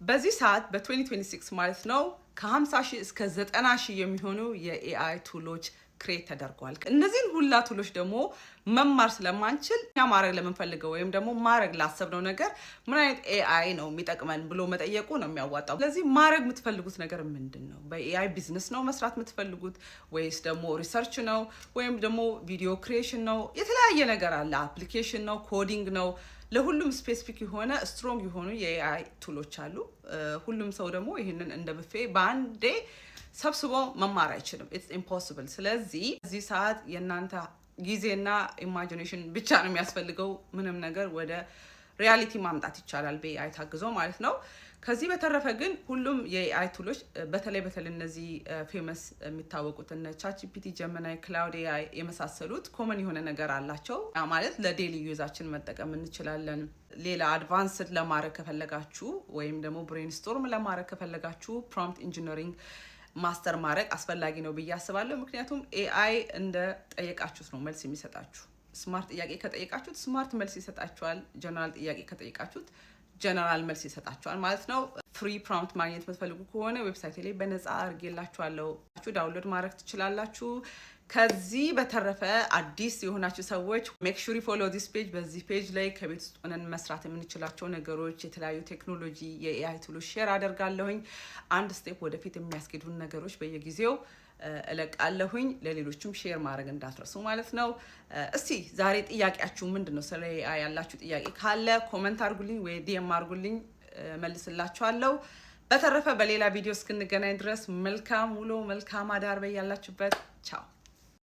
በዚህ ሰዓት በ2026 ማለት ነው ከ50,000 እስከ 90,000 የሚሆኑ የኤአይ ቱሎች ክሬት ተደርጓል። እነዚህን ሁላ ቱሎች ደግሞ መማር ስለማንችል እኛ ማድረግ ለምንፈልገው ወይም ደግሞ ማድረግ ላሰብነው ነገር ምን አይነት ኤአይ ነው የሚጠቅመን ብሎ መጠየቁ ነው የሚያዋጣው። ስለዚህ ማድረግ የምትፈልጉት ነገር ምንድን ነው? በኤአይ ቢዝነስ ነው መስራት የምትፈልጉት ወይስ ደግሞ ሪሰርች ነው ወይም ደግሞ ቪዲዮ ክሪኤሽን ነው? የተለያየ ነገር አለ። አፕሊኬሽን ነው፣ ኮዲንግ ነው። ለሁሉም ስፔሲፊክ የሆነ ስትሮንግ የሆኑ የኤአይ ቱሎች አሉ። ሁሉም ሰው ደግሞ ይህንን እንደ ብፌ በአንዴ ሰብስቦ መማር አይችልም። ኢትስ ኢምፖሲብል። ስለዚህ እዚህ ሰዓት የእናንተ ጊዜና ኢማጂኔሽን ብቻ ነው የሚያስፈልገው። ምንም ነገር ወደ ሪያሊቲ ማምጣት ይቻላል በኤአይ ታግዞ ማለት ነው። ከዚህ በተረፈ ግን ሁሉም የኤአይ ቱሎች በተለይ እነዚህ ፌመስ የሚታወቁት እነ ቻትጂፒቲ፣ ጀሚናይ፣ ክላውድ ኤአይ የመሳሰሉት ኮመን የሆነ ነገር አላቸው። ማለት ለዴሊ ዩዛችን መጠቀም እንችላለን። ሌላ አድቫንስድ ለማድረግ ከፈለጋችሁ ወይም ደግሞ ብሬንስቶርም ለማድረግ ከፈለጋችሁ ፕሮምፕት ኢንጂነሪንግ ማስተር ማድረግ አስፈላጊ ነው ብዬ አስባለሁ። ምክንያቱም ኤአይ እንደ ጠየቃችሁት ነው መልስ የሚሰጣችሁ። ስማርት ጥያቄ ከጠየቃችሁት ስማርት መልስ ይሰጣችኋል። ጀነራል ጥያቄ ከጠየቃችሁት ጀነራል መልስ ይሰጣችኋል ማለት ነው። ፍሪ ፕሮምፕት ማግኘት የምትፈልጉ ከሆነ ዌብሳይት ላይ በነፃ አድርጌላችኋለሁ፣ ዳውንሎድ ማድረግ ትችላላችሁ። ከዚህ በተረፈ አዲስ የሆናችሁ ሰዎች ሜክ ሹር ፎሎ ዲስ ፔጅ። በዚህ ፔጅ ላይ ከቤት ውስጥ ሆነን መስራት የምንችላቸው ነገሮች፣ የተለያዩ ቴክኖሎጂ የኤአይ ቱሎች ሼር አደርጋለሁኝ። አንድ ስቴፕ ወደፊት የሚያስኬዱን ነገሮች በየጊዜው እለቃለሁኝ። ለሌሎችም ሼር ማድረግ እንዳትረሱ ማለት ነው። እስቲ ዛሬ ጥያቄያችሁ ምንድን ነው? ስለ ኤአይ ያላችሁ ጥያቄ ካለ ኮመንት አድርጉልኝ ወይ ዲኤም አድርጉልኝ፣ መልስላችኋለሁ። በተረፈ በሌላ ቪዲዮ እስክንገናኝ ድረስ መልካም ውሎ፣ መልካም አዳር በያላችሁበት። ቻው።